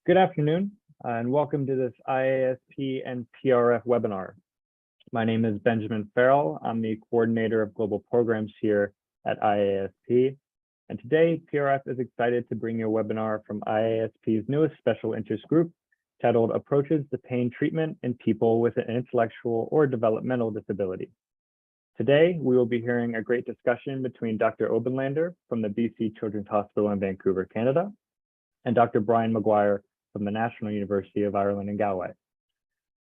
Good afternoon, and welcome to this IASP and PRF webinar. My name is Benjamin Farrell. I'm the coordinator of global programs here at IASP. And today, PRF is excited to bring you a webinar from IASP's newest special interest group titled Approaches to Pain Treatment in People with an Intellectual or Developmental Disability. Today, we will be hearing a great discussion between Dr. Oberlander from the BC Children's Hospital in Vancouver, Canada, and Dr. Brian McGuire from the National University of Ireland in Galway.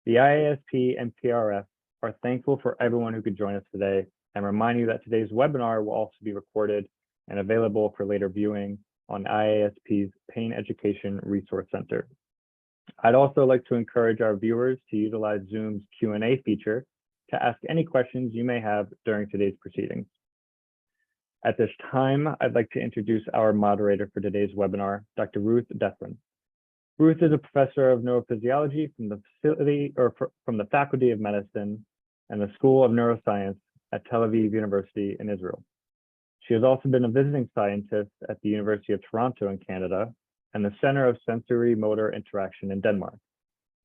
The IASP and PRF are thankful for everyone who could join us today and remind you that today's webinar will also be recorded and available for later viewing on IASP's Pain Education Resource Center. I'd also like to encourage our viewers to utilize Zoom's Q&A feature to ask any questions you may have during today's proceedings. At this time, I'd like to introduce our moderator for today's webinar, Dr. Ruth Defrin. Ruth is a professor of neurophysiology from the Faculty of Medicine and the School of Neuroscience at Tel Aviv University in Israel. She has also been a visiting scientist at the University of Toronto in Canada and the Center of Sensory Motor Interaction in Denmark.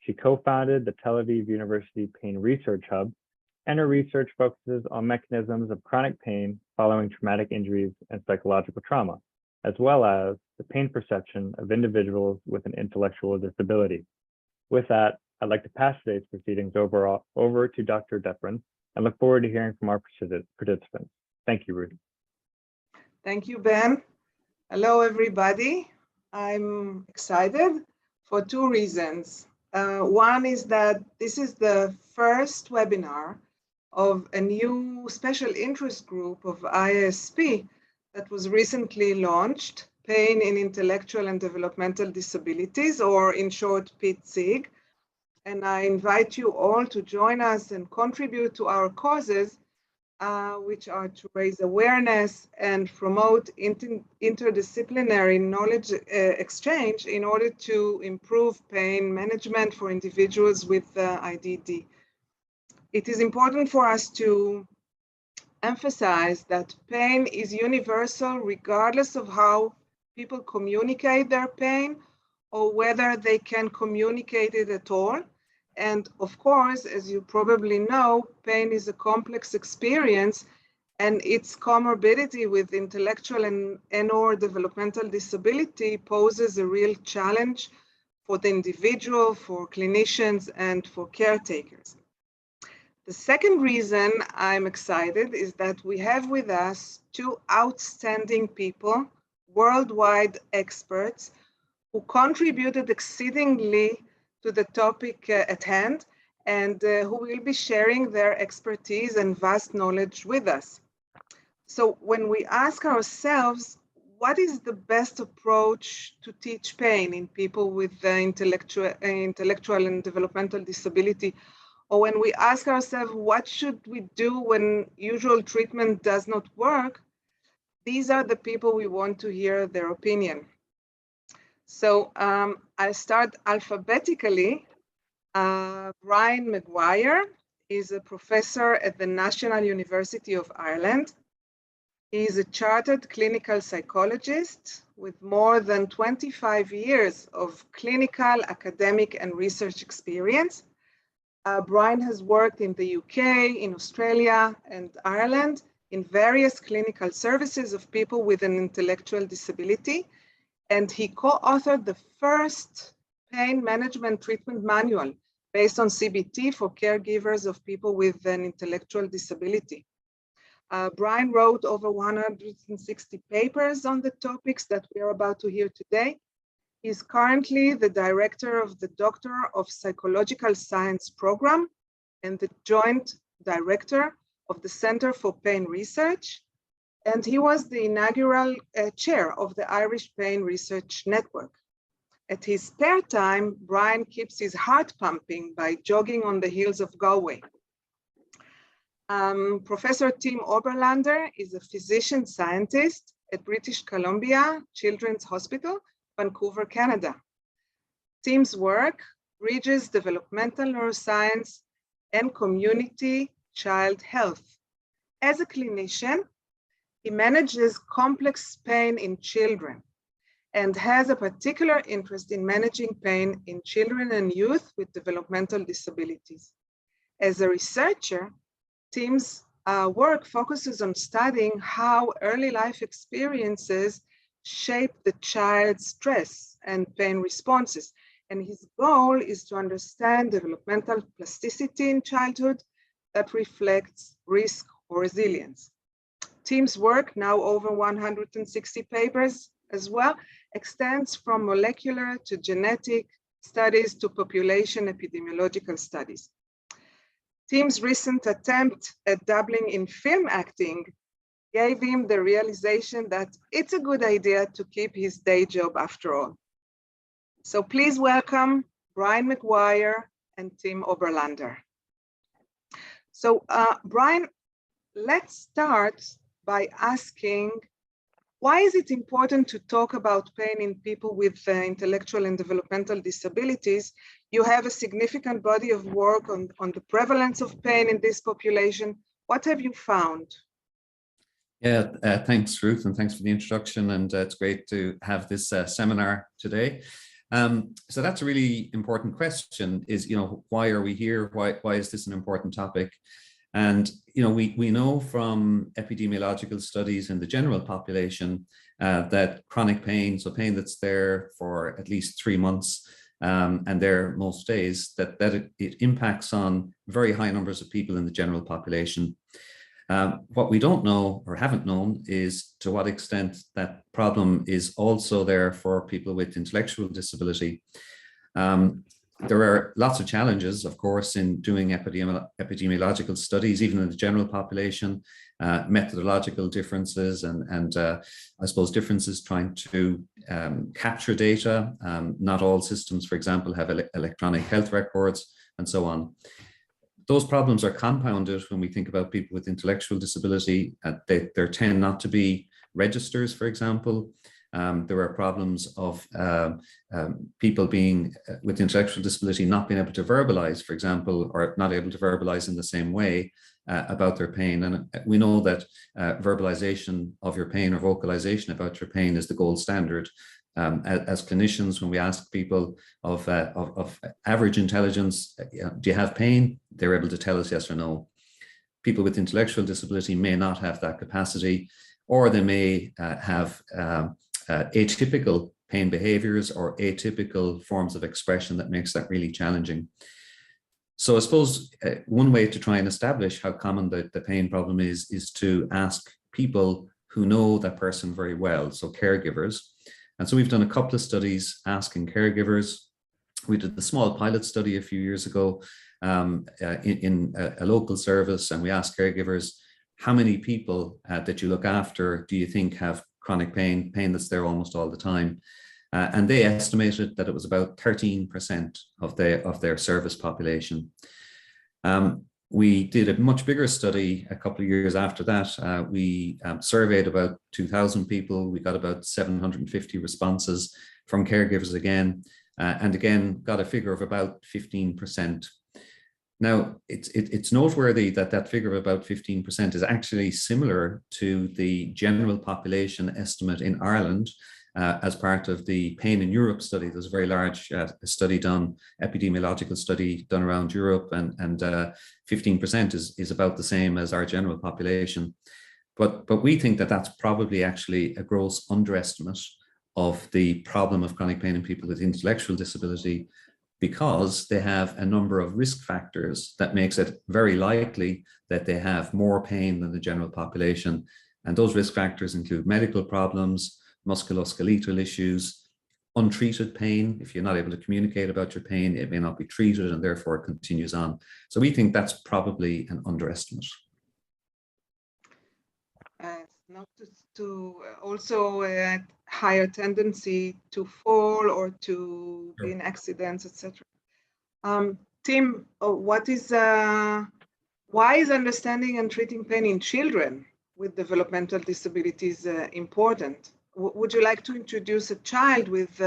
She co-founded the Tel Aviv University Pain Research Hub, and her research focuses on mechanisms of chronic pain following traumatic injuries and psychological trauma, as well as the pain perception of individuals with an intellectual disability. With that, I'd like to pass today's proceedings over to Dr. Defrin and look forward to hearing from our participants. Thank you, Ruth. Thank you, Ben. Hello, everybody. I'm excited for two reasons. One is that this is the first webinar of a new special interest group of IASP that was recently launched, Pain in Intellectual and Developmental Disabilities, or in short, PITSIG. And I invite you all to join us and contribute to our causes, which are to raise awareness and promote interdisciplinary knowledge exchange in order to improve pain management for individuals with IDD. It is important for us to emphasize that pain is universal regardless of how people communicate their pain or whether they can communicate it at all. And of course, as you probably know, pain is a complex experience, and its comorbidity with intellectual and/or developmental disability poses a real challenge for the individual, for clinicians, and for caretakers. The second reason I'm excited is that we have with us two outstanding people, worldwide experts, who contributed exceedingly to the topic at hand and who will be sharing their expertise and vast knowledge with us. So when we ask ourselves, what is the best approach to teach pain in people with intellectual and developmental disability? Or when we ask ourselves, what should we do when usual treatment does not work? These are the people we want to hear their opinion. So I'll start alphabetically. Brian McGuire is a professor at the National University of Ireland. He is a chartered clinical psychologist with more than 25 years of clinical, academic, and research experience. Brian has worked in the UK, in Australia, and Ireland in various clinical services of people with an intellectual disability. And he co-authored the first pain management treatment manual based on CBT for caregivers of people with an intellectual disability. Brian wrote over 160 papers on the topics that we are about to hear today. He's currently the director of the Doctor of Psychological Science program and the joint director of the Center for Pain Research. And he was the inaugural chair of the Irish Pain Research Network. At his spare time, Brian keeps his heart pumping by jogging on the hills of Galway. Professor Tim Oberlander is a physician scientist at British Columbia Children's Hospital, Vancouver, Canada. Tim's work bridges developmental neuroscience and community child health. As a clinician, he manages complex pain in children. and has a particular interest in managing pain in children and youth with developmental disabilities. As a researcher, Tim's work focuses on studying how early life experiences shape the child's stress and pain responses. And his goal is to understand developmental plasticity in childhood that reflects risk or resilience. Tim's work, now over 160 papers as well, extends from molecular to genetic studies to population epidemiological studies. Tim's recent attempt at dabbling in film acting gave him the realization that it's a good idea to keep his day job after all. So please welcome Brian McGuire and Tim Oberlander. So Brian, let's start by asking, why is it important to talk about pain in people with intellectual and developmental disabilities? You have a significant body of work on the prevalence of pain in this population. What have you found? Yeah, thanks, Ruth, and thanks for the introduction. And it's great to have this seminar today. So that's a really important question, is, why are we here? Why is this an important topic? And, we know from epidemiological studies in the general population that chronic pain, so pain that's there for at least 3 months and there most days, that it impacts on very high numbers of people in the general population. What we don't know or haven't known is to what extent that problem is also there for people with intellectual disability. There are lots of challenges, of course, in doing epidemiological studies, even in the general population, methodological differences and I suppose differences trying to capture data. Not all systems, for example, have electronic health records and so on. Those problems are compounded when we think about people with intellectual disability. There tend not to be registers, for example. There are problems of people being with intellectual disability not being able to verbalize, for example, or not able to verbalize in the same way about their pain. And we know that verbalization of your pain or vocalization about your pain is the gold standard. As clinicians, when we ask people of average intelligence, do you have pain? They're able to tell us yes or no. People with intellectual disability may not have that capacity, or they may have atypical pain behaviors or atypical forms of expression that makes that really challenging. So I suppose one way to try and establish how common the pain problem is to ask people who know that person very well, so caregivers. And so we've done a couple of studies asking caregivers. We did the small pilot study a few years ago in a local service, and we asked caregivers, how many people that you look after do you think have chronic pain that's there almost all the time? And they estimated that it was about 13% of their service population. We did a much bigger study a couple of years after that. We surveyed about 2,000 people. We got about 750 responses from caregivers again, and again got a figure of about 15%. Now, it's noteworthy that that figure of about 15% is actually similar to the general population estimate in Ireland as part of the Pain in Europe study. There's a very large study done, epidemiological study done around Europe, and 15% is about the same as our general population. But we think that that's probably actually a gross underestimate of the problem of chronic pain in people with intellectual disability, because they have a number of risk factors that makes it very likely that they have more pain than the general population. And those risk factors include medical problems, musculoskeletal issues, untreated pain. If you're not able to communicate about your pain, it may not be treated and therefore it continues on. So we think that's probably an underestimate. Not to also higher tendency to fall or to be in accidents, etc. Tim, why is understanding and treating pain in children with developmental disabilities important? Would you like to introduce a child with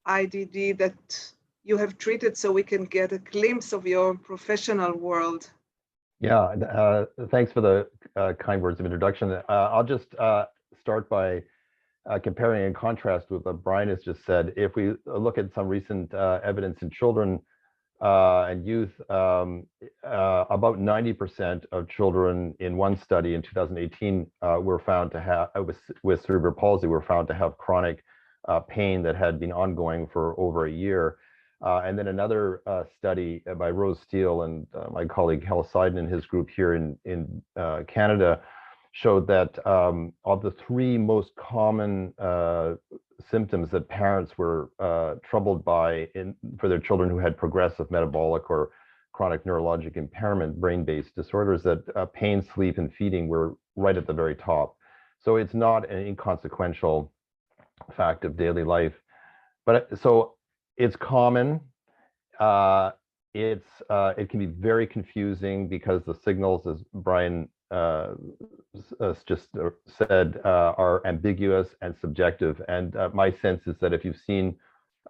IDD that you have treated so we can get a glimpse of your professional world? Yeah, thanks for the kind words of introduction. I'll just start by comparing and contrast with what Brian has just said, if we look at some recent evidence in children and youth, about 90% of children in one study in 2018 were found to have, with cerebral palsy, were found to have chronic pain that had been ongoing for over a year. And then another study by Rose Steele and my colleague Hal Seiden and his group here in Canada showed that of the 3 most common symptoms that parents were troubled by for their children who had progressive metabolic or chronic neurologic impairment, brain-based disorders, that pain, sleep, and feeding were right at the very top. So it's not an inconsequential fact of daily life. But so it's common. It can be very confusing because the signals, as Brian just said, are ambiguous and subjective. And my sense is that if you've seen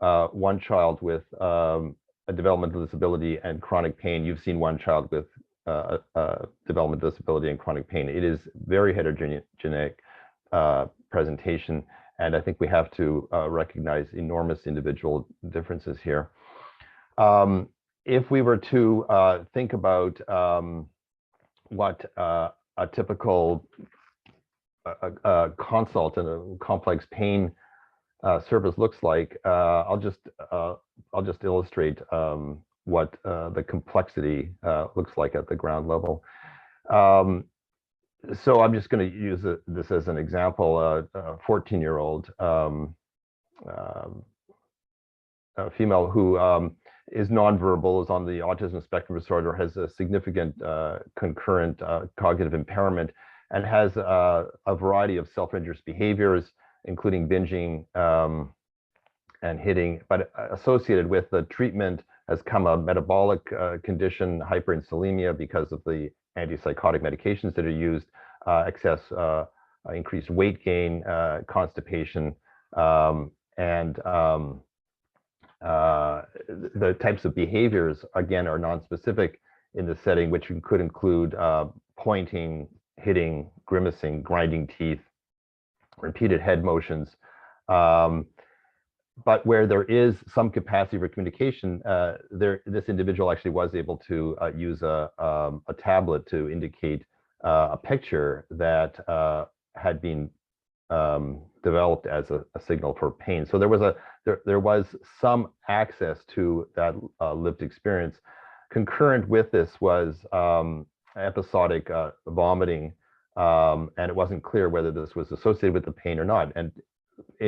one child with a developmental disability and chronic pain, you've seen one child with developmental disability and chronic pain. It is very heterogeneous presentation. And I think we have to recognize enormous individual differences here. If we were to think about what a typical consult in a complex pain service looks like, I'll just illustrate what the complexity looks like at the ground level. So I'm just going to use this as an example. A 14-year-old female who is nonverbal, is on the autism spectrum disorder, has a significant concurrent cognitive impairment, and has a variety of self-injurious behaviors, including binging and hitting. But associated with the treatment has come a metabolic condition, hyperinsulinemia, because of the antipsychotic medications that are used, excess increased weight gain, constipation, and the types of behaviors, again, are nonspecific in the setting, which could include pointing, hitting, grimacing, grinding teeth, repeated head motions. But where there is some capacity for communication, this individual actually was able to use a tablet to indicate a picture that had been developed as a signal for pain. So there was some access to that lived experience. Concurrent with this was episodic vomiting, and it wasn't clear whether this was associated with the pain or not. And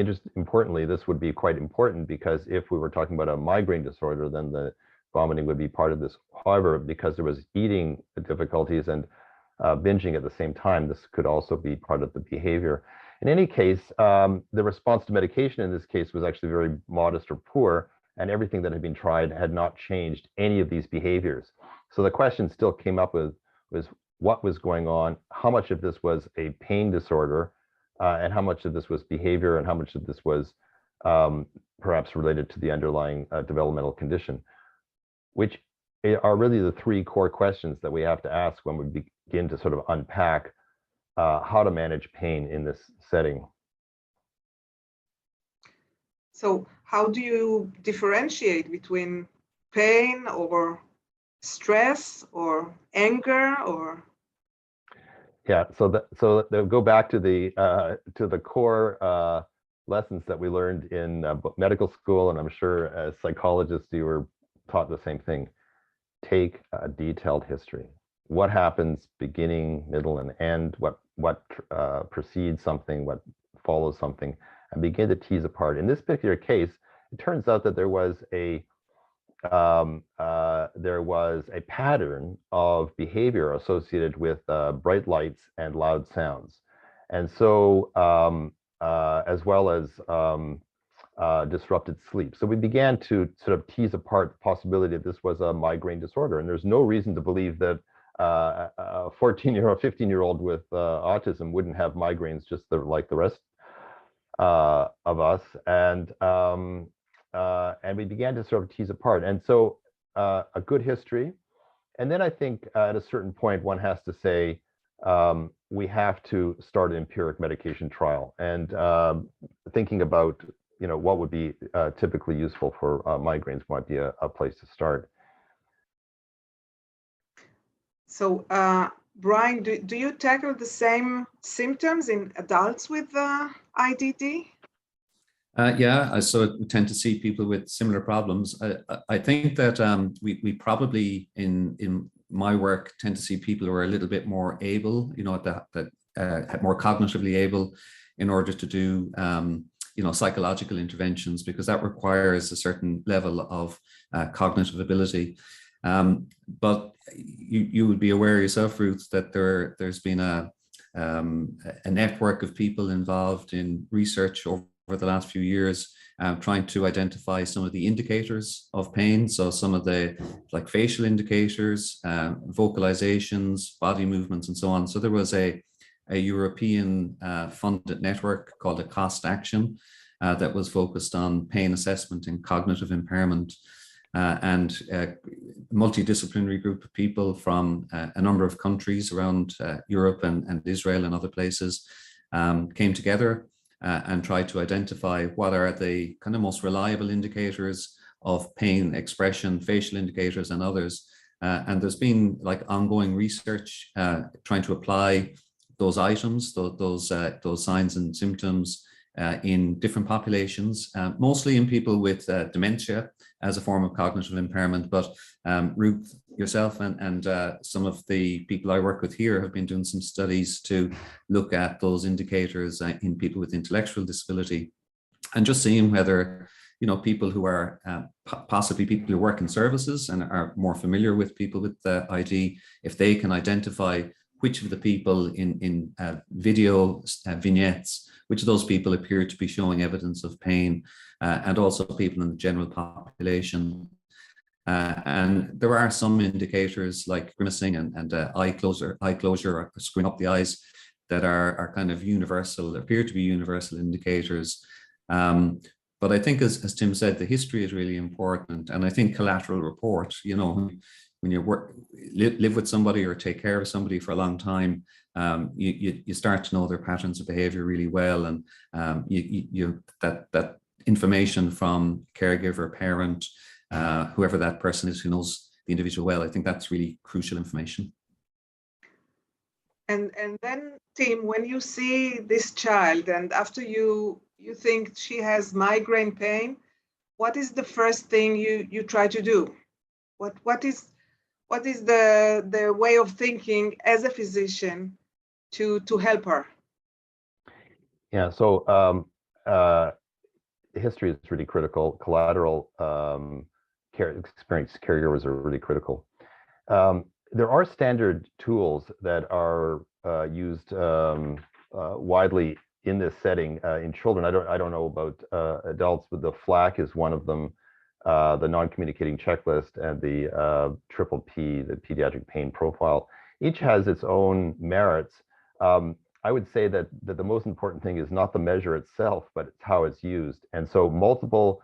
just importantly, this would be quite important, because if we were talking about a migraine disorder, then the vomiting would be part of this. However, because there was eating difficulties and binging at the same time, this could also be part of the behavior. In any case, the response to medication in this case was actually very modest or poor, and everything that had been tried had not changed any of these behaviors. So the question still came up with was what was going on, how much of this was a pain disorder, and how much of this was behavior, and how much of this was perhaps related to the underlying developmental condition, which are really the 3 core questions that we have to ask when we begin to sort of unpack how to manage pain in this setting. So how do you differentiate between pain or stress or anger or? Yeah, so they'll go back to the core lessons that we learned in medical school, and I'm sure as psychologists you were taught the same thing. Take a detailed history. What happens beginning, middle, and end? What precedes something? What follows something? And begin to tease apart. In this particular case, it turns out that there was a pattern of behavior associated with bright lights and loud sounds, and so as well as disrupted sleep. So we began to sort of tease apart the possibility that this was a migraine disorder, and there's no reason to believe that a 14-year-old, 15-year-old with autism wouldn't have migraines just like the rest of us, and we began to sort of tease apart. And so a good history, and then I think at a certain point one has to say, we have to start an empiric medication trial, and thinking about what would be typically useful for migraines might be a place to start. So, Brian, do you tackle the same symptoms in adults with IDD? Yeah, so we tend to see people with similar problems. I think that we probably in my work tend to see people who are a little bit more able, more cognitively able, in order to do psychological interventions, because that requires a certain level of cognitive ability. But you would be aware yourself, Ruth, that there's been a network of people involved in research over the last few years, trying to identify some of the indicators of pain. So some of the facial indicators, vocalizations, body movements, and so on. So there was a European funded network called a Cost Action that was focused on pain assessment and cognitive impairment. And a multidisciplinary group of people from a number of countries around Europe and Israel and other places came together and tried to identify what are the kind of most reliable indicators of pain expression, facial indicators and others. And there's been ongoing research trying to apply those items, those signs and symptoms in different populations, mostly in people with dementia as a form of cognitive impairment. But Ruth, yourself and some of the people I work with here have been doing some studies to look at those indicators in people with intellectual disability, and just seeing whether people who are possibly people who work in services and are more familiar with people with ID, if they can identify which of the people in video vignettes, which of those people appear to be showing evidence of pain, and also people in the general population. And there are some indicators like grimacing and eye closure or screwing up the eyes that are kind of universal, appear to be universal indicators. But I think, as Tim said, the history is really important. And I think collateral report, when you live with somebody or take care of somebody for a long time, you start to know their patterns of behavior really well, and that information from caregiver, parent, whoever that person is who knows the individual well, I think that's really crucial information. And then, Tim, when you see this child and after you think she has migraine pain, what is the first thing you try to do? What is the way of thinking as a physician to help her? Yeah, so history is really critical. Collateral experienced caregivers are really critical. There are standard tools that are used widely in this setting in children. I don't know about adults, but the FLAC is one of them. The non-communicating checklist and the triple P, the pediatric pain profile, each has its own merits. I would say that the most important thing is not the measure itself, but it's how it's used. And so multiple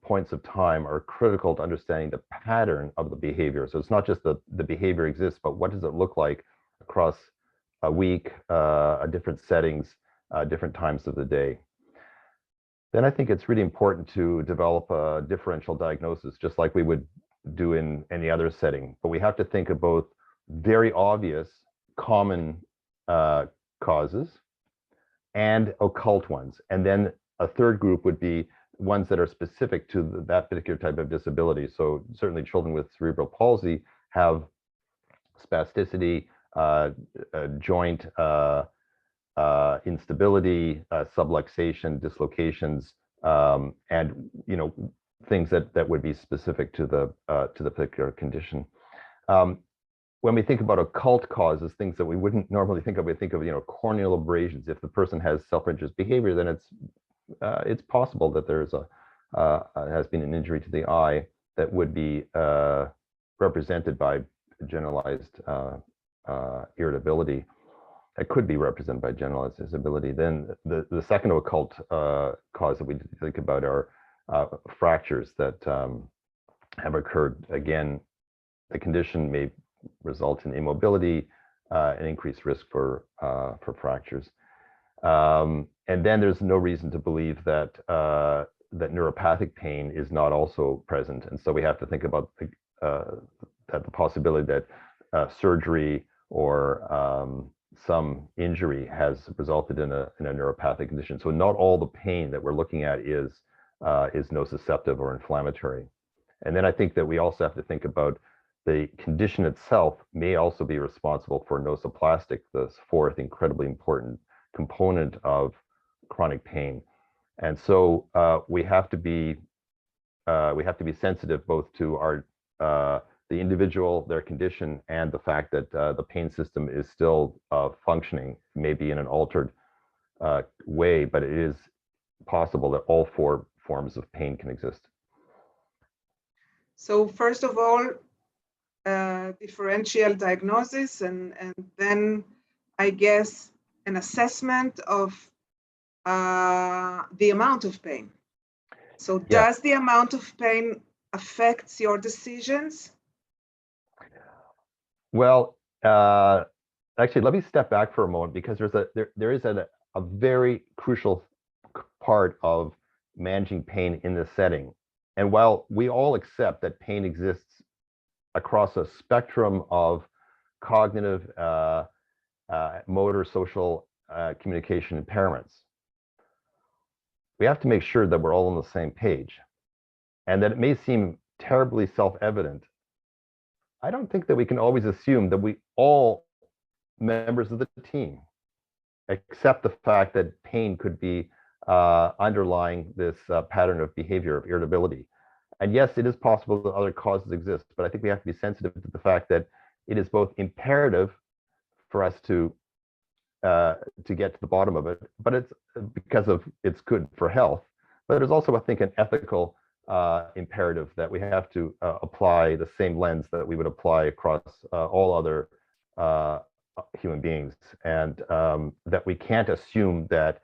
points of time are critical to understanding the pattern of the behavior. So it's not just the behavior exists, but what does it look like across a week, different settings, different times of the day. Then I think it's really important to develop a differential diagnosis, just like we would do in any other setting. But we have to think of both very obvious, common causes and occult ones. And then a third group would be ones that are specific to that particular type of disability. So certainly children with cerebral palsy have spasticity, joint instability, subluxation, dislocations, and things that would be specific to the particular condition. When we think about occult causes, things that we wouldn't normally think of, we think of corneal abrasions. If the person has self-injurious behavior, then it's possible that there's has been an injury to the eye that would be represented by generalized irritability. It could be represented by generalized disability. Then the second occult cause that we think about are fractures that have occurred. Again, the condition may result in immobility, an increased risk for fractures. And then there's no reason to believe that that neuropathic pain is not also present. And so we have to think about the possibility that surgery or some injury has resulted in a neuropathic condition. So not all the pain that we're looking at is nociceptive or inflammatory. And then I think that we also have to think about the condition itself may also be responsible for nociplastic, the fourth incredibly important component of chronic pain. And so we have to be sensitive both to our the individual, their condition, and the fact that the pain system is still functioning, maybe in an altered way, but it is possible that all four forms of pain can exist. So first of all, differential diagnosis, and then I guess an assessment of the amount of pain. So does the amount of pain affect your decisions? Well, actually, let me step back for a moment, because there is a very crucial part of managing pain in this setting. And while we all accept that pain exists across a spectrum of cognitive, motor, social, communication impairments, we have to make sure that we're all on the same page. And that it may seem terribly self-evident, I don't think that we can always assume that we all members of the team accept the fact that pain could be underlying this pattern of behavior of irritability. And yes, it is possible that other causes exist, but I think we have to be sensitive to the fact that it is both imperative for us to get to the bottom of it, but it's because of it's good for health. But there's also, I think, an ethical imperative that we have to apply the same lens that we would apply across all other human beings, and that we can't assume that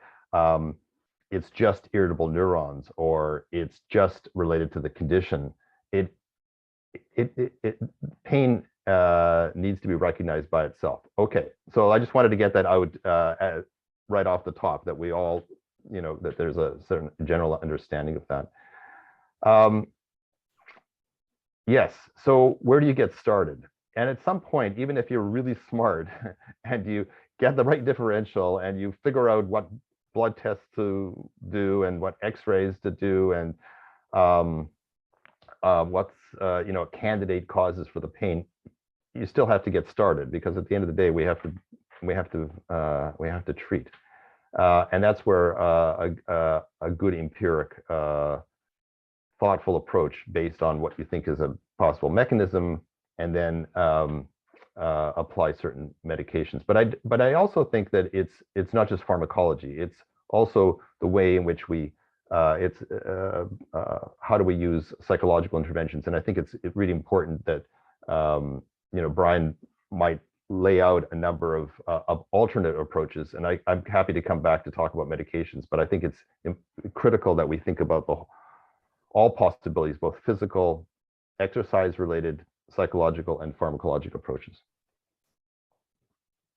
it's just irritable neurons or it's just related to the condition. Pain needs to be recognized by itself. Okay, so I just wanted to get that out right off the top, that we all, that there's a certain general understanding of that. Yes, so where do you get started? And at some point, even if you're really smart and you get the right differential and you figure out what blood tests to do and what x-rays to do and what's candidate causes for the pain, you still have to get started, because at the end of the day we have to treat, and that's where a good empiric thoughtful approach based on what you think is a possible mechanism, and then apply certain medications. But I also think that it's not just pharmacology, it's also the way in which we how do we use psychological interventions. And I think it's really important that Brian might lay out a number of alternate approaches, and I'm happy to come back to talk about medications, but I think it's critical that we think about all possibilities, both physical, exercise-related, psychological, and pharmacological approaches.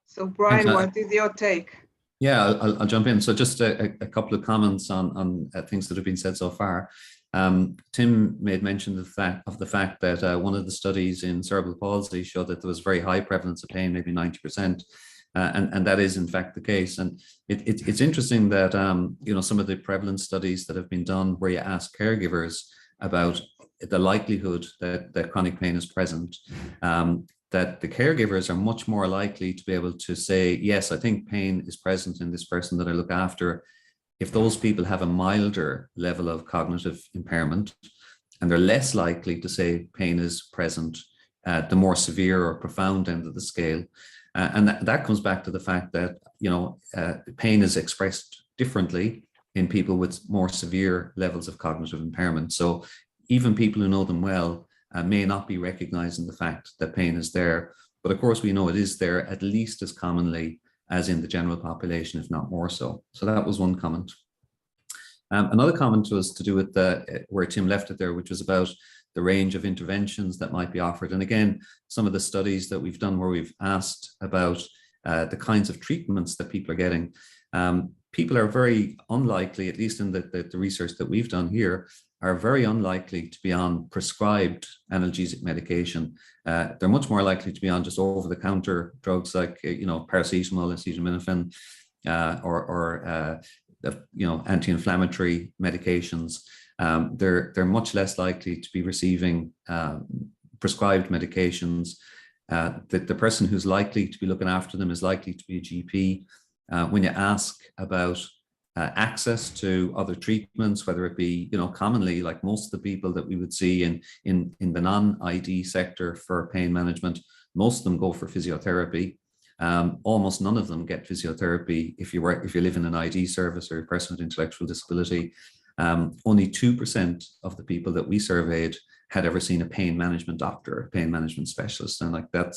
So Brian, what is your take? Yeah, I'll jump in. So just a couple of comments on things that have been said so far. Tim made mention of the fact that one of the studies in cerebral palsy showed that there was very high prevalence of pain, maybe 90%. And that is in fact the case. And it's interesting that some of the prevalence studies that have been done where you ask caregivers about the likelihood that chronic pain is present, that the caregivers are much more likely to be able to say, yes, I think pain is present in this person that I look after, if those people have a milder level of cognitive impairment, and they're less likely to say pain is present at the more severe or profound end of the scale. And that comes back to the fact that, pain is expressed differently in people with more severe levels of cognitive impairment. So even people who know them well may not be recognizing the fact that pain is there. But of course, we know it is there at least as commonly as in the general population, if not more so. So that was one comment. Another comment was to do with where Tim left it there, which was about the range of interventions that might be offered. And again, some of the studies that we've done where we've asked about the kinds of treatments that people are getting. People are very unlikely, at least in the research that we've done here, are very unlikely to be on prescribed analgesic medication. They're much more likely to be on just over-the-counter drugs like, paracetamol, acetaminophen, or anti-inflammatory medications. They're much less likely to be receiving prescribed medications. The person who's likely to be looking after them is likely to be a GP. When you ask about access to other treatments, whether it be, commonly, like most of the people that we would see in the non-ID sector for pain management, most of them go for physiotherapy. Almost none of them get physiotherapy if you live in an ID service or a person with intellectual disability. Only 2% of the people that we surveyed had ever seen a pain management doctor, a pain management specialist, and like that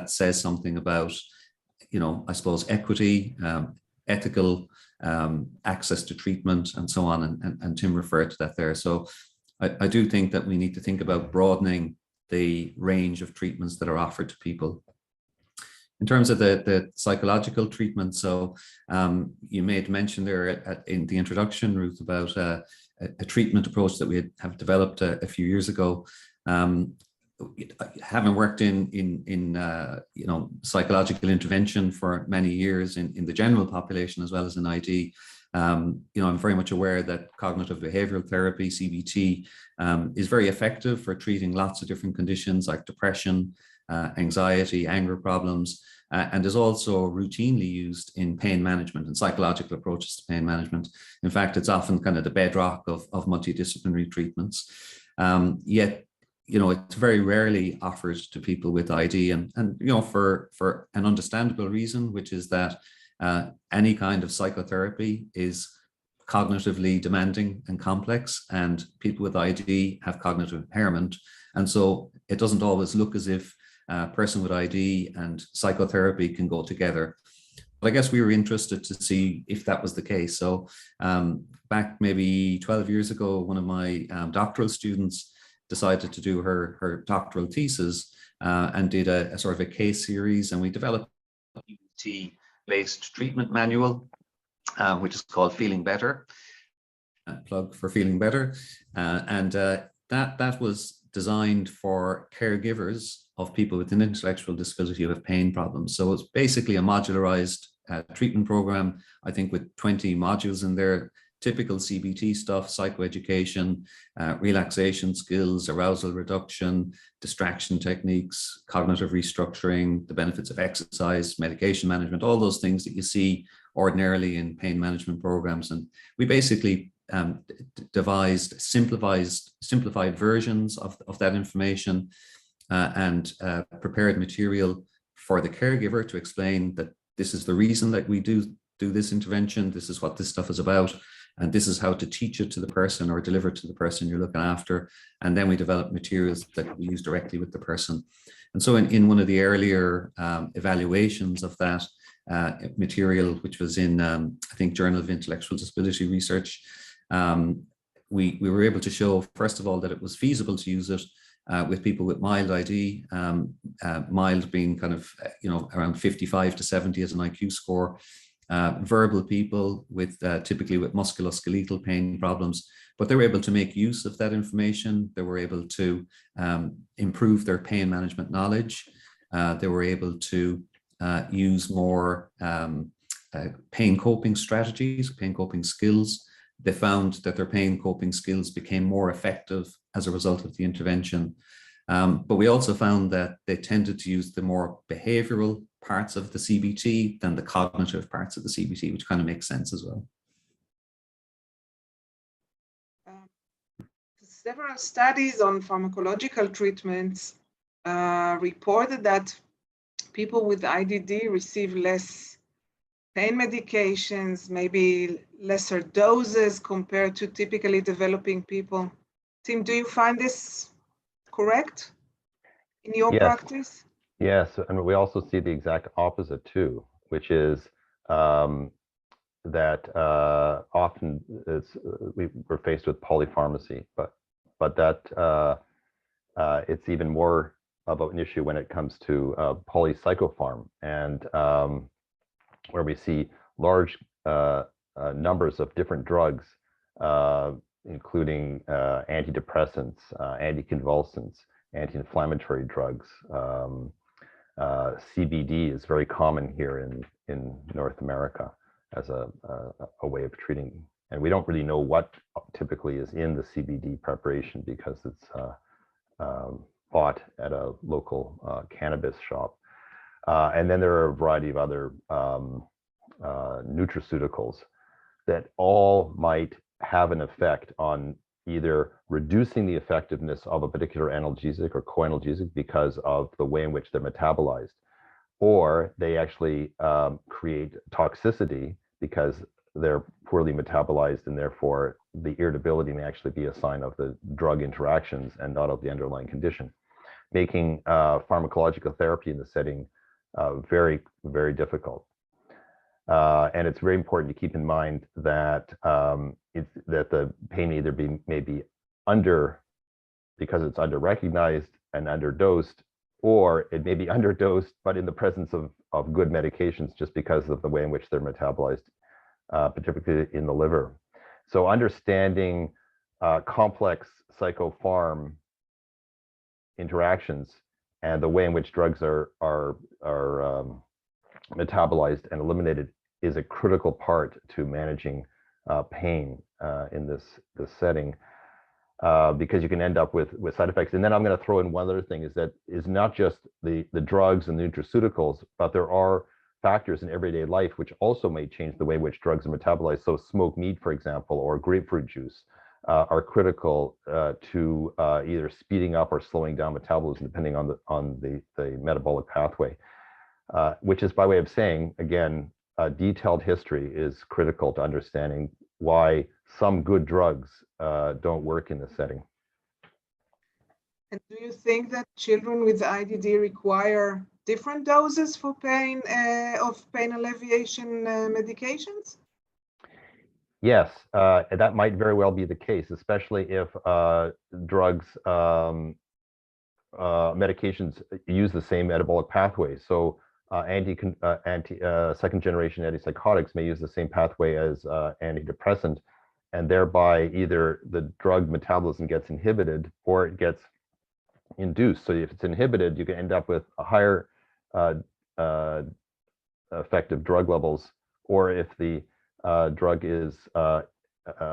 says something about, I suppose, equity, ethical access to treatment, and so on. And Tim referred to that there. So I do think that we need to think about broadening the range of treatments that are offered to people. In terms of the psychological treatment, so you made mention there in the introduction, Ruth, about a treatment approach that we have developed a few years ago. Having worked in psychological intervention for many years in the general population as well as in ID, I'm very much aware that cognitive behavioral therapy, CBT, is very effective for treating lots of different conditions like depression, anxiety, anger problems, and is also routinely used in pain management and psychological approaches to pain management. In fact, it's often kind of the bedrock of multidisciplinary treatments. Yet, it's very rarely offered to people with ID, and for an understandable reason, which is that any kind of psychotherapy is cognitively demanding and complex, and people with ID have cognitive impairment. And so it doesn't always look as if a person with ID and psychotherapy can go together. But I guess we were interested to see if that was the case. So back maybe 12 years ago, one of my doctoral students decided to do her doctoral thesis and did a sort of a case series, and we developed a EBT-based treatment manual, which is called Feeling Better, plug for Feeling Better, and that was designed for caregivers of people with an intellectual disability who have pain problems. So it's basically a modularized treatment program, I think with 20 modules in there. Typical CBT stuff, psychoeducation, relaxation skills, arousal reduction, distraction techniques, cognitive restructuring, the benefits of exercise, medication management, all those things that you see ordinarily in pain management programs. And we basically devised simplified versions of that information and prepared material for the caregiver to explain that this is the reason that we do this intervention, this is what this stuff is about, and this is how to teach it to the person or deliver it to the person you're looking after. And then we develop materials that we use directly with the person. And so in one of the earlier evaluations of that material, which was in, I think, Journal of Intellectual Disability Research, we were able to show, first of all, that it was feasible to use it with people with mild ID, mild being kind of, around 55 to 70 as an IQ score. Verbal people with typically with musculoskeletal pain problems, but they were able to make use of that information. They were able to improve their pain management knowledge. They were able to use more pain coping strategies, pain coping skills. They found that their pain coping skills became more effective as a result of the intervention. But we also found that they tended to use the more behavioral parts of the CBT than the cognitive parts of the CBT, which kind of makes sense as well. Several studies on pharmacological treatments reported that people with IDD receive less pain medications, maybe lesser doses compared to typically developing people. Tim, do you find this correct in your practice? Yes, and we also see the exact opposite too, which is that often we're faced with polypharmacy, but that it's even more about an issue when it comes to polypsychopharm, and where we see large numbers of different drugs, including antidepressants, anticonvulsants, anti-inflammatory drugs. CBD is very common here in North America as a way of treating, and we don't really know what typically is in the CBD preparation because it's bought at a local cannabis shop. And then there are a variety of other nutraceuticals that all might have an effect on either reducing the effectiveness of a particular analgesic or co-analgesic because of the way in which they're metabolized, or they actually create toxicity because they're poorly metabolized, and therefore the irritability may actually be a sign of the drug interactions and not of the underlying condition, making pharmacological therapy in the setting very, very difficult. And it's very important to keep in mind that that the pain either may be because it's under-recognized and underdosed, or it may be underdosed, but in the presence of good medications just because of the way in which they're metabolized, particularly in the liver. So understanding complex psychopharm interactions and the way in which drugs are metabolized and eliminated is a critical part to managing pain in this setting, because you can end up with side effects. And then I'm going to throw in one other thing, is not just the drugs and the nutraceuticals, but there are factors in everyday life which also may change the way in which drugs are metabolized. So smoked meat, for example, or grapefruit juice are critical to either speeding up or slowing down metabolism depending on the metabolic pathway, which is by way of saying, again, detailed history is critical to understanding why some good drugs don't work in this setting. And do you think that children with IDD require different doses for pain alleviation medications? Yes, that might very well be the case, especially if drugs, medications use the same metabolic pathway. So second generation antipsychotics may use the same pathway as antidepressant, and thereby either the drug metabolism gets inhibited or it gets induced. So if it's inhibited, you can end up with a higher effective drug levels, or if the drug is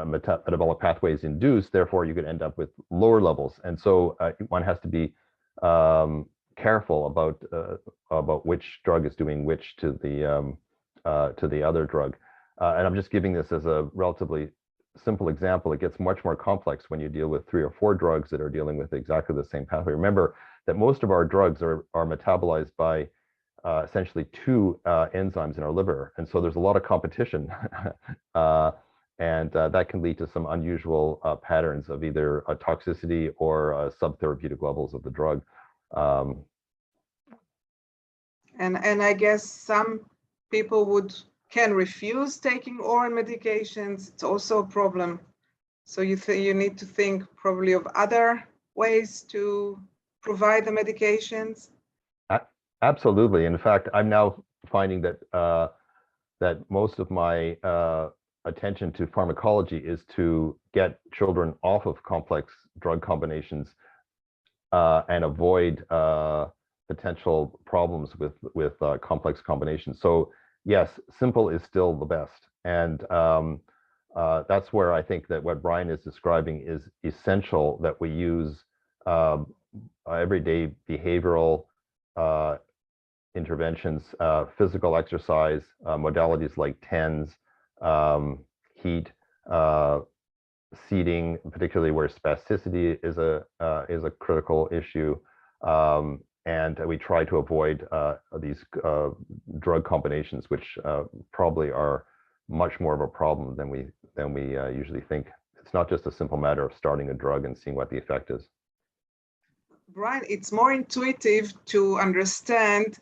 metabolic pathways induced, therefore you could end up with lower levels. And so one has to be careful about which drug is doing which to the other drug. And I'm just giving this as a relatively simple example. It gets much more complex when you deal with 3 or 4 drugs that are dealing with exactly the same pathway. Remember that most of our drugs are metabolized by essentially 2 enzymes in our liver, and so there's a lot of competition, and that can lead to some unusual patterns of either a toxicity or subtherapeutic levels of the drug. And I guess some people can refuse taking oral medications. It's also a problem. So you need to think probably of other ways to provide the medications. Absolutely. In fact, I'm now finding that that most of my attention to pharmacology is to get children off of complex drug combinations and avoid potential problems with complex combinations. So yes, simple is still the best, and that's where I think that what Brian is describing is essential, that we use everyday behavioral interventions, physical exercise, modalities like TENS, heat, seating, particularly where spasticity is a critical issue, and we try to avoid these drug combinations, which probably are much more of a problem than we usually think. It's not just a simple matter of starting a drug and seeing what the effect is. Brian, it's more intuitive to understand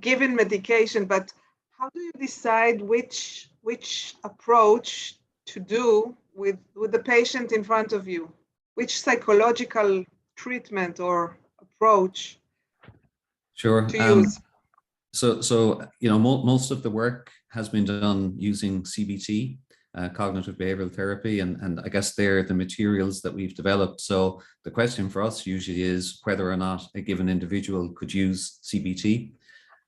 given medication, but how do you decide which which approach to do with the patient in front of you, which psychological treatment or approach Sure. to use. So most of the work has been done using CBT, cognitive behavioral therapy, and I guess they're the materials that we've developed. So the question for us usually is whether or not a given individual could use CBT.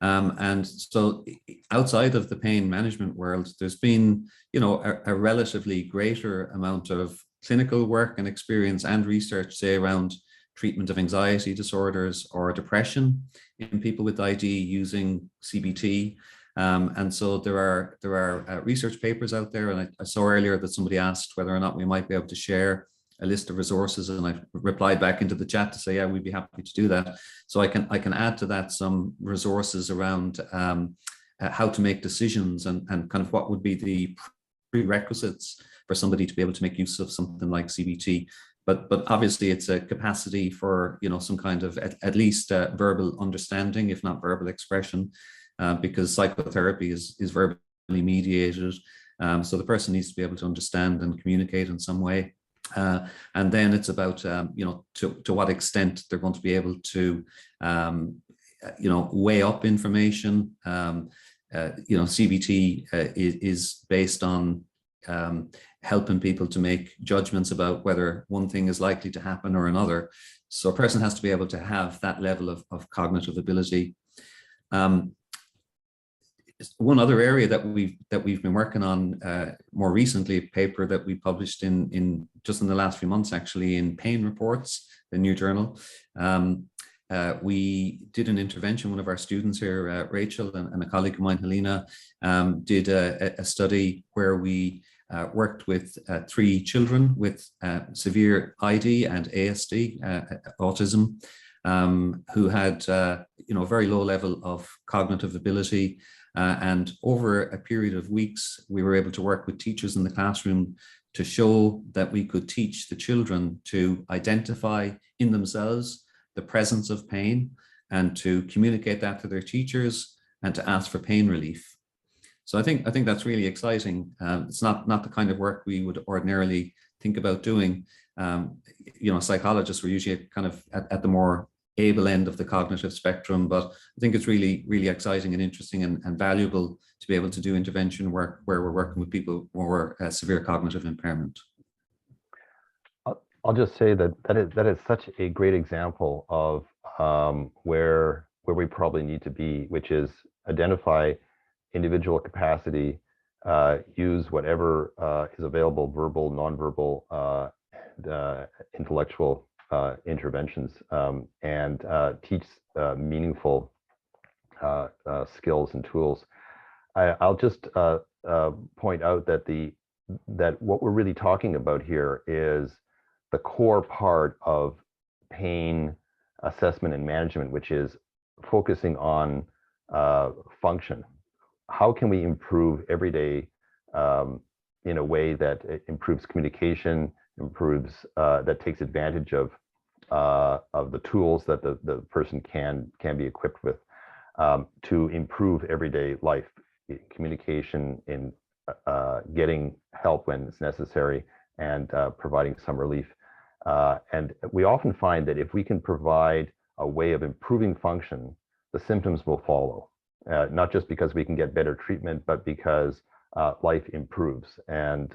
And so outside of the pain management world, there's been, a relatively greater amount of clinical work and experience and research, say, around treatment of anxiety disorders or depression in people with ID using CBT. And so there are research papers out there, and I saw earlier that somebody asked whether or not we might be able to share a list of resources, and I replied back into the chat to say, yeah, we'd be happy to do that. So I can add to that some resources around how to make decisions and kind of what would be the prerequisites for somebody to be able to make use of something like CBT. But obviously it's a capacity for, some kind of at least verbal understanding, if not verbal expression, because psychotherapy is verbally mediated. So the person needs to be able to understand and communicate in some way. And then it's about, to what extent they're going to be able to, weigh up information. CBT is based on helping people to make judgments about whether one thing is likely to happen or another. So a person has to be able to have that level of cognitive ability. One other area that we've been working on more recently, a paper that we published in just in the last few months, actually, in Pain Reports, the new journal. We did an intervention. One of our students here, Rachel, and a colleague of mine, Helena, did a study where we worked with 3 children with severe ID and ASD, autism, who had a very low level of cognitive ability. And over a period of weeks, we were able to work with teachers in the classroom to show that we could teach the children to identify in themselves the presence of pain and to communicate that to their teachers and to ask for pain relief. So I think that's really exciting. It's not the kind of work we would ordinarily think about doing. Psychologists were usually kind of at the more able end of the cognitive spectrum, but I think it's really, really exciting and interesting and valuable to be able to do intervention work where we're working with people more severe cognitive impairment. I'll just say that is such a great example of where we probably need to be, which is identify individual capacity, use whatever is available, verbal, nonverbal, intellectual interventions, and teach meaningful skills and tools. I'll just point out that what we're really talking about here is the core part of pain assessment and management, which is focusing on function. How can we improve every day in a way that it improves communication, improves that takes advantage of the tools that the person can be equipped with to improve everyday life, communication, in getting help when it's necessary, and providing some relief. And we often find that if we can provide a way of improving function, the symptoms will follow, not just because we can get better treatment, but because life improves. And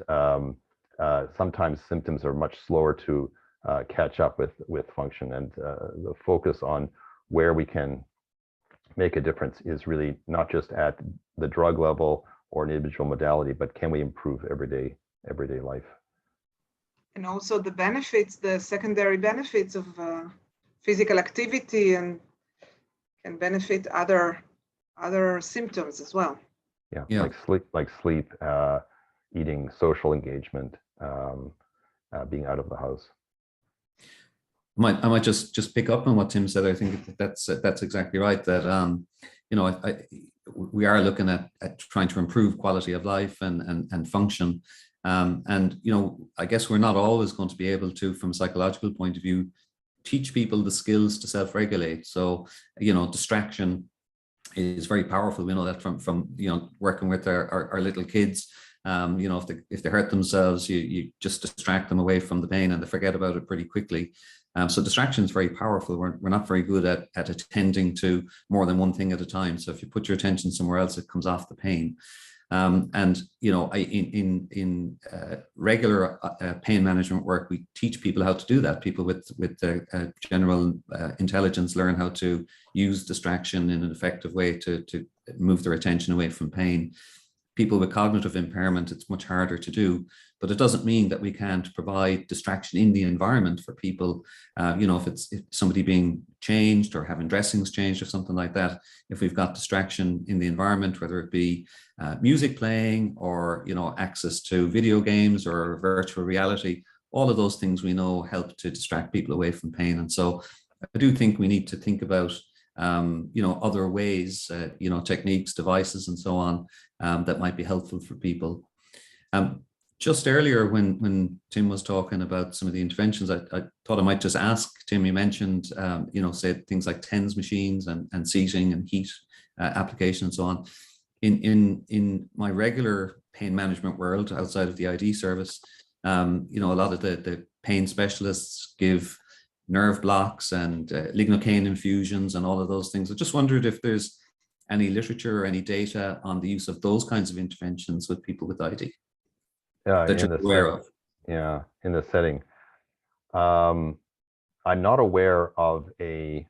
sometimes symptoms are much slower to catch up with function, and the focus on where we can make a difference is really not just at the drug level or an individual modality, but can we improve everyday life? And also the benefits, the secondary benefits of physical activity, and can benefit other symptoms as well. Yeah. like sleep, eating, social engagement, being out of the house. I might just pick up on what Tim said. I think that's exactly right. That we are looking at trying to improve quality of life and function. And I guess we're not always going to be able to, from a psychological point of view, teach people the skills to self-regulate. So distraction is very powerful. We know that from working with our little kids. If they hurt themselves, you just distract them away from the pain and they forget about it pretty quickly. So distraction is very powerful. We're not very good at attending to more than one thing at a time. So if you put your attention somewhere else, it comes off the pain. In regular pain management work, we teach people how to do that. People with general intelligence learn how to use distraction in an effective way to move their attention away from pain. People with cognitive impairment, it's much harder to do, but it doesn't mean that we can't provide distraction in the environment for people. If somebody being changed or having dressings changed or something like that, if we've got distraction in the environment, whether it be music playing or, access to video games or virtual reality, all of those things we know help to distract people away from pain. And so I do think we need to think about other ways, techniques, devices, and so on, that might be helpful for people. Just earlier, when Tim was talking about some of the interventions, I thought I might just ask Tim. You mentioned, say things like TENS machines and seating and heat application and so on. In my regular pain management world, outside of the ID service, a lot of the pain specialists give nerve blocks and lignocaine infusions and all of those things. I just wondered if there's any literature or any data on the use of those kinds of interventions with people with ID that you're aware of. Yeah, in the setting. I'm not aware of a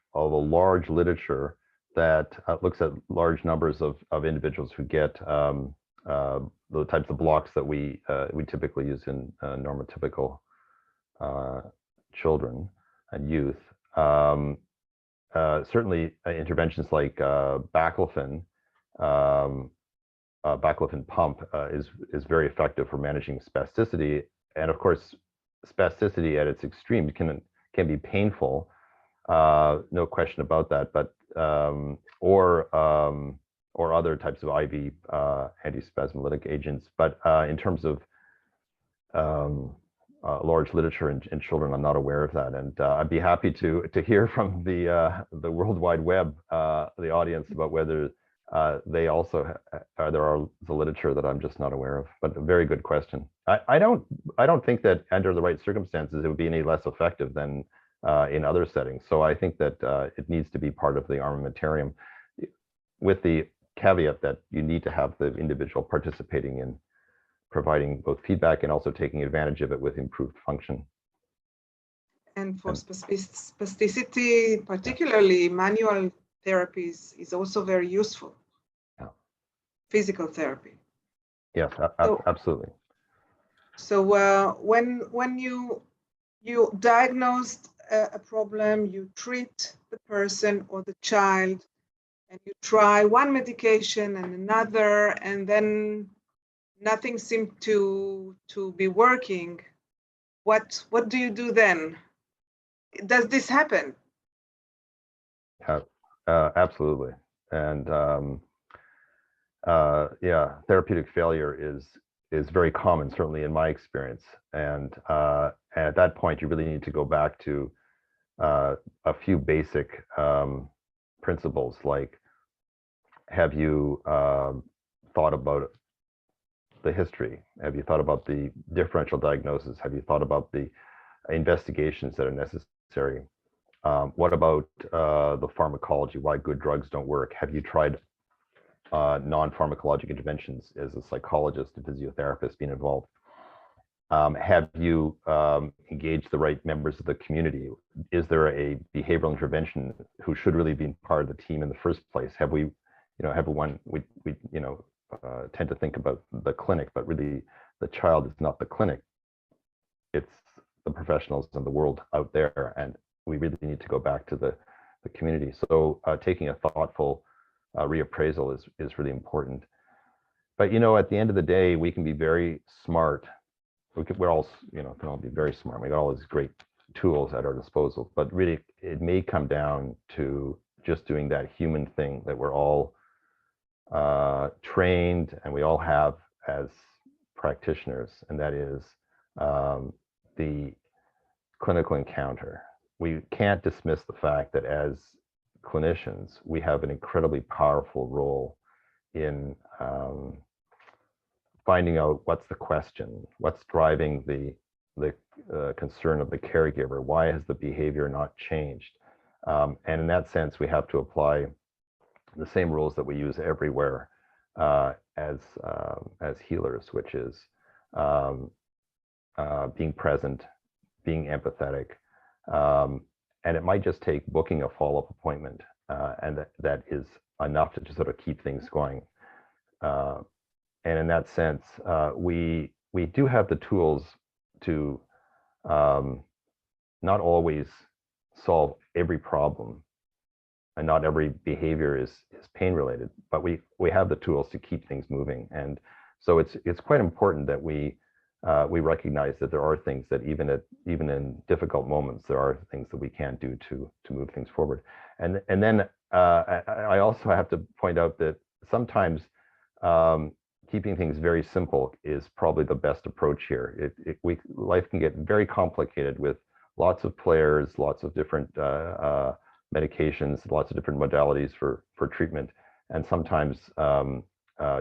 large literature that looks at large numbers of individuals who get the types of blocks that we typically use in normotypical children and youth. Certainly interventions like baclofen pump is very effective for managing spasticity. And of course, spasticity at its extreme can be painful, no question about that, but or other types of IV antispasmolytic agents. But in terms of large literature in children, I'm not aware of that, and I'd be happy to hear from the World Wide Web, the audience, about whether they also there are the literature that I'm just not aware of. But a very good question. I don't think that under the right circumstances it would be any less effective than in other settings. So I think that it needs to be part of the armamentarium, with the caveat that you need to have the individual participating in providing both feedback and also taking advantage of it with improved function. And for spasticity, particularly manual therapies is also very useful. Yeah. Physical therapy. Yes, absolutely. So when you diagnosed a problem, you treat the person or the child, and you try one medication and another, and then nothing seemed to be working. What do you do then? Does this happen? Absolutely. And yeah, therapeutic failure is very common, certainly in my experience. And at that point, you really need to go back to a few basic principles, like, have you thought about the history? Have you thought about the differential diagnosis? Have you thought about the investigations that are necessary? What about the pharmacology? Why good drugs don't work? Have you tried non-pharmacologic interventions as a psychologist, a physiotherapist, being involved? Have you engaged the right members of the community? Is there a behavioral intervention who should really be part of the team in the first place? Have we, we tend to think about the clinic, but really the child is not the clinic. It's the professionals in the world out there, and we really need to go back to the community. So taking a thoughtful reappraisal is really important. But at the end of the day, we can be very smart. We're all, can all be very smart. We got all these great tools at our disposal, but really it may come down to just doing that human thing that we're all trained and we all have as practitioners, and that is the clinical encounter. We can't dismiss the fact that as clinicians, we have an incredibly powerful role in finding out what's the question, what's driving the concern of the caregiver, why has the behavior not changed? And in that sense, we have to apply the same rules that we use everywhere as healers, which is being present, being empathetic, and it might just take booking a follow-up appointment, and that is enough to just sort of keep things going. And in that sense, we do have the tools to not always solve every problem, and not every behavior is pain related, but we have the tools to keep things moving. And so it's quite important that we recognize that there are things that even in difficult moments, there are things that we can do to move things forward. And then I also have to point out that sometimes keeping things very simple is probably the best approach here. Life can get very complicated with lots of players, lots of different medications, lots of different modalities for treatment, and sometimes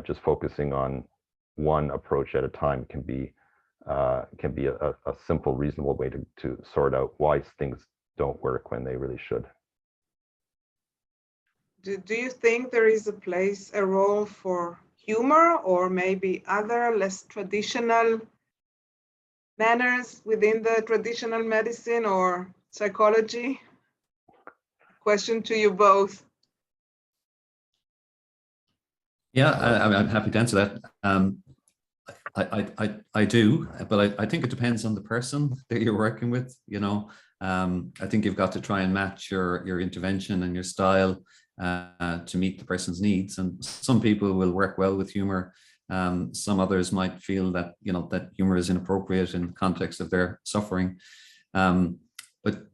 just focusing on one approach at a time can be a simple, reasonable way to sort out why things don't work when they really should. Do you think there is a role for humor or maybe other less traditional manners within the traditional medicine or psychology? Question to you both. Yeah, I'm happy to answer that. I do, but I think it depends on the person that you're working with. You know, I think you've got to try and match your intervention and your style to meet the person's needs. And some people will work well with humor. Some others might feel that, you know, that humor is inappropriate in the context of their suffering. But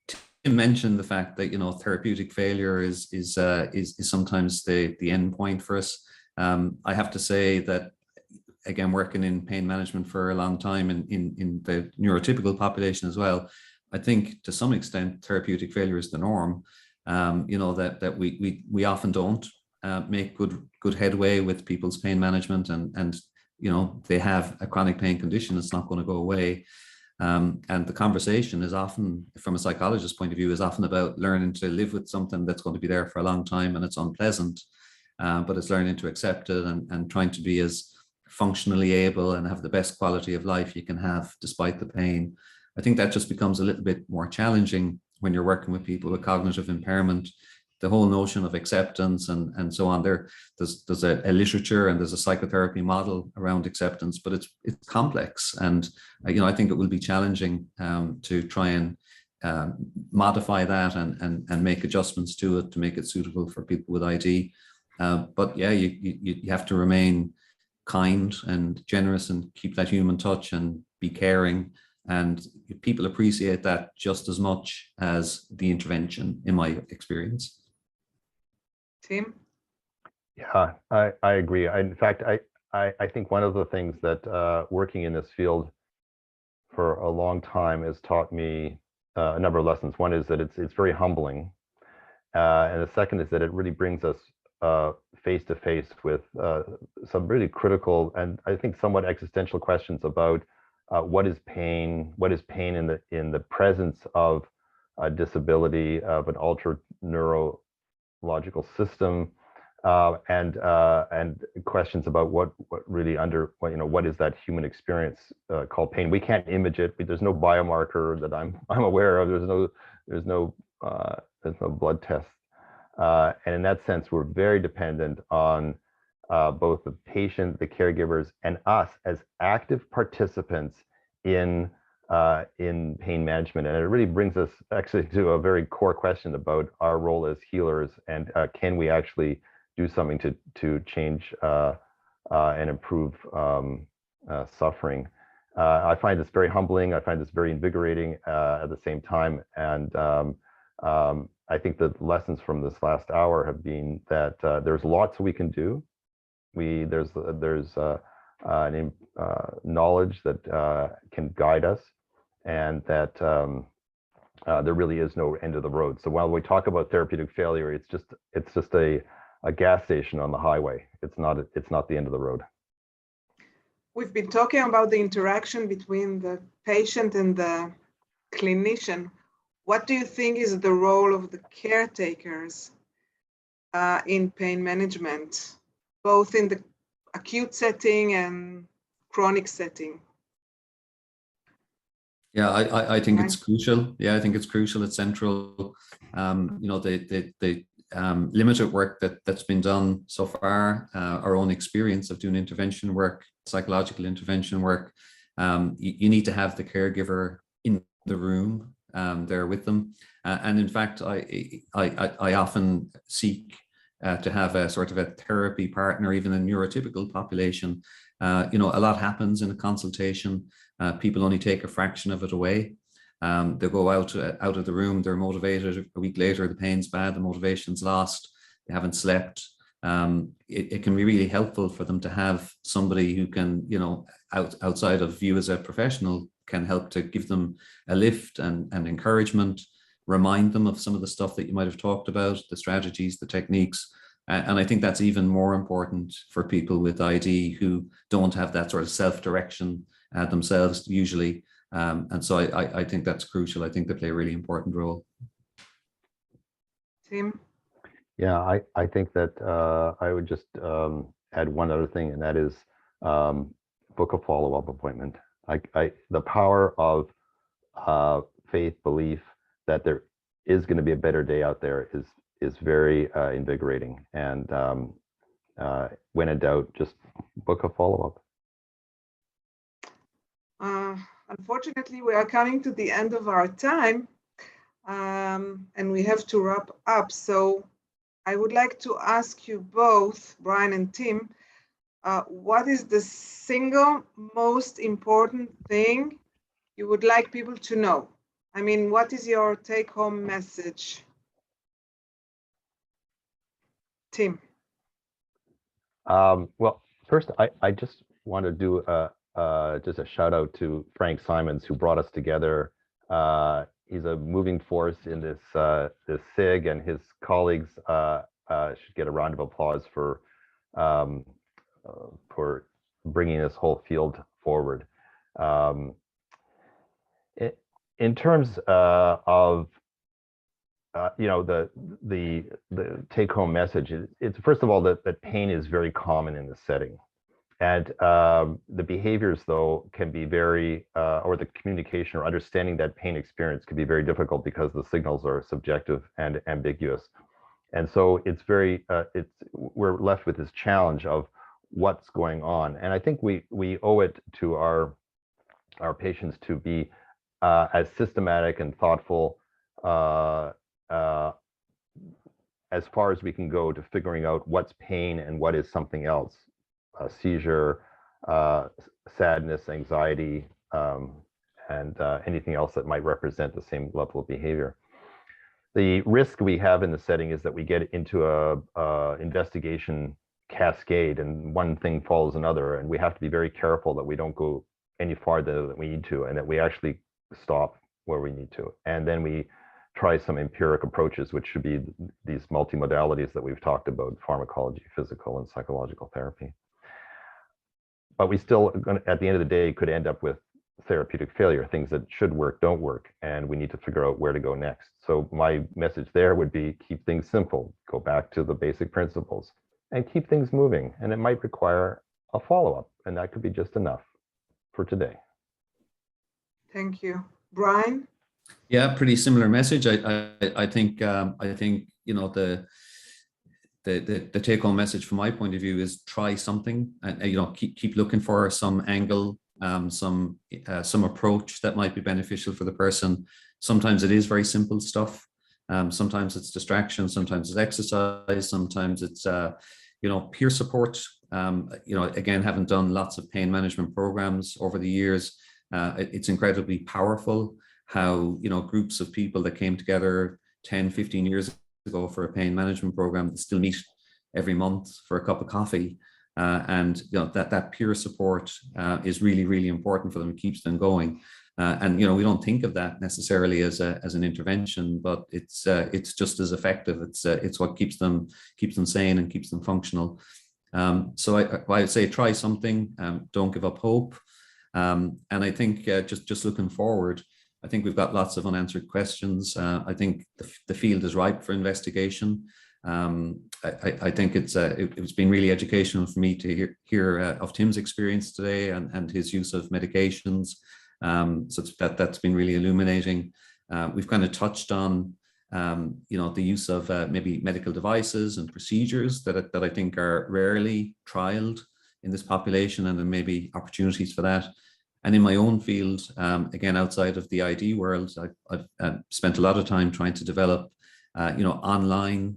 Tim mentioned the fact that, you know, therapeutic failure is sometimes the end point for us. I have to say that, again, working in pain management for a long time in the neurotypical population as well, I think to some extent therapeutic failure is the norm. You know, that we often don't make good headway with people's pain management, and you know, they have a chronic pain condition, it's not going to go away. And the conversation is often, from a psychologist's point of view, is often about learning to live with something that's going to be there for a long time and it's unpleasant, but it's learning to accept it and trying to be as functionally able and have the best quality of life you can have despite the pain. I think that just becomes a little bit more challenging when you're working with people with cognitive impairment. The whole notion of acceptance and so on, there's a literature and there's a psychotherapy model around acceptance, but it's complex. And you know, I think it will be challenging to try and modify that and make adjustments to it to make it suitable for people with ID. But yeah, you have to remain kind and generous and keep that human touch and be caring. And people appreciate that just as much as the intervention, in my experience. Tim? Yeah, I agree. In fact, I think one of the things that working in this field for a long time has taught me a number of lessons. One is that it's very humbling. And the second is that it really brings us face to face with some really critical and I think somewhat existential questions about what is pain? What is pain in the presence of a disability, of an altered neurological system, and questions about what really what is that human experience called pain? We can't image it. There's no biomarker that I'm aware of. There's no blood test, and in that sense, we're very dependent on both the patient, the caregivers, and us as active participants in pain management. And it really brings us actually to a very core question about our role as healers, and can we actually do something to change and improve suffering. I find this very humbling. I find this very invigorating at the same time. And I think the lessons from this last hour have been that there's lots we can do. There's knowledge that can guide us, and that there really is no end of the road. So while we talk about therapeutic failure, it's just a gas station on the highway. It's not the end of the road. We've been talking about the interaction between the patient and the clinician. What do you think is the role of the caretakers in pain management, both in the acute setting and chronic setting? Yeah, I think it's crucial. Yeah, I think it's crucial. It's central. You know, the limited work that's been done so far, our own experience of doing intervention work, psychological intervention work, you need to have the caregiver in the room there with them. And in fact, I often seek to have a sort of a therapy partner, even in neurotypical population. You know, a lot happens in a consultation. People only take a fraction of it away. They go out of the room, they're motivated. A week later, the pain's bad, the motivation's lost, they haven't slept. It can be really helpful for them to have somebody who can, you know, outside of you as a professional, can help to give them a lift and encouragement, remind them of some of the stuff that you might have talked about, the strategies, the techniques. And I think that's even more important for people with ID who don't have that sort of self-direction themselves usually. And so I think that's crucial. I think they play a really important role. Tim? Yeah, I think that I would just add one other thing, and that is book a follow-up appointment. The power of faith, belief that there is going to be a better day out there is very invigorating. And when in doubt, just book a follow-up. Unfortunately, we are coming to the end of our time, and we have to wrap up. So I would like to ask you both, Brian and Tim, what is the single most important thing you would like people to know? I mean, what is your take-home message? Tim? Well, first, I just want to do just a shout out to Frank Simons, who brought us together. He's a moving force in this SIG, and his colleagues should get a round of applause for bringing this whole field forward. In terms of you know, the take-home message, it's first of all that pain is very common in this setting. And the behaviors, though, can be very, or the communication or understanding that pain experience can be very difficult because the signals are subjective and ambiguous. And so it's very, we're left with this challenge of what's going on. And I think we owe it to our patients to be as systematic and thoughtful as far as we can go to figuring out what's pain and what is something else. Seizure, sadness, anxiety, and anything else that might represent the same level of behavior. The risk we have in the setting is that we get into a investigation cascade, and one thing follows another, and we have to be very careful that we don't go any farther than we need to, and that we actually stop where we need to. And then we try some empiric approaches, which should be these multimodalities that we've talked about: pharmacology, physical, and psychological therapy. But we still, at the end of the day, could end up with therapeutic failure. Things that should work don't work, and we need to figure out where to go next. So my message there would be keep things simple, go back to the basic principles, and keep things moving. And it might require a follow-up, and that could be just enough for today. Thank you. Brian? Yeah, pretty similar message. I think you know, the take-home message from my point of view is try something, and you know, keep looking for some angle, some approach that might be beneficial for the person. Sometimes it is very simple stuff. Sometimes it's distraction. Sometimes it's exercise. Sometimes it's you know, peer support. You know, again, having done lots of pain management programs over the years, it's incredibly powerful how, you know, groups of people that came together 10, 15 years ago for a pain management program that still meet every month for a cup of coffee, and you know, that peer support is really, really important for them. It keeps them going. And we don't think of that necessarily as an intervention, but it's just as effective. It's what keeps them sane and keeps them functional. So I would say try something. Don't give up hope. And I think just looking forward, I think we've got lots of unanswered questions. I think the field is ripe for investigation. I think it's been really educational for me to hear of Tim's experience today and his use of medications. So that's been really illuminating. We've kind of touched on the use of maybe medical devices and procedures that I think are rarely trialed in this population, and then maybe opportunities for that. And in my own field, again, outside of the ID world, I've spent a lot of time trying to develop, online,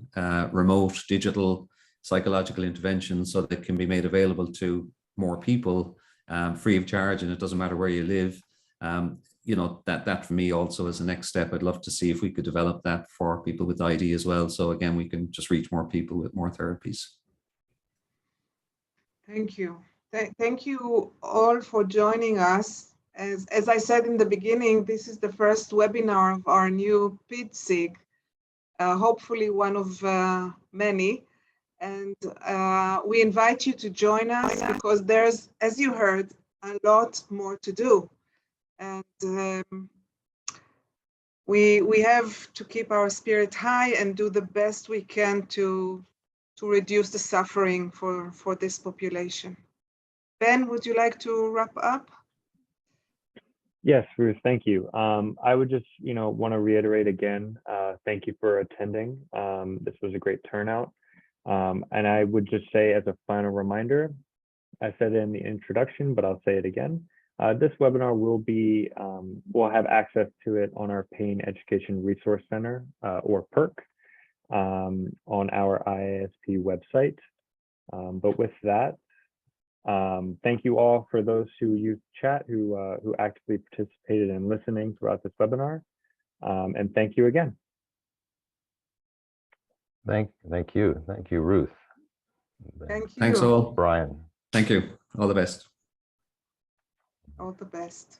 remote, digital psychological interventions so that can be made available to more people free of charge, and it doesn't matter where you live. That for me also is the next step. I'd love to see if we could develop that for people with ID as well. So again, we can just reach more people with more therapies. Thank you. Thank you all for joining us. As I said in the beginning, this is the first webinar of our new PIDSIG, hopefully one of many. And we invite you to join us because there's, as you heard, a lot more to do. And we have to keep our spirit high and do the best we can to reduce the suffering for this population. Ben, would you like to wrap up? Yes, Ruth, thank you. I would just, want to reiterate again, thank you for attending. This was a great turnout. And I would just say as a final reminder, I said it in the introduction, but I'll say it again. This webinar will be, we'll have access to it on our Pain Education Resource Center, or PERC, on our IASP website. But with that, thank you all for those who used chat, who actively participated in listening throughout this webinar. And thank you again. Thank you, Ruth. Thank you. Thanks all. Brian. Thank you. All the best. All the best.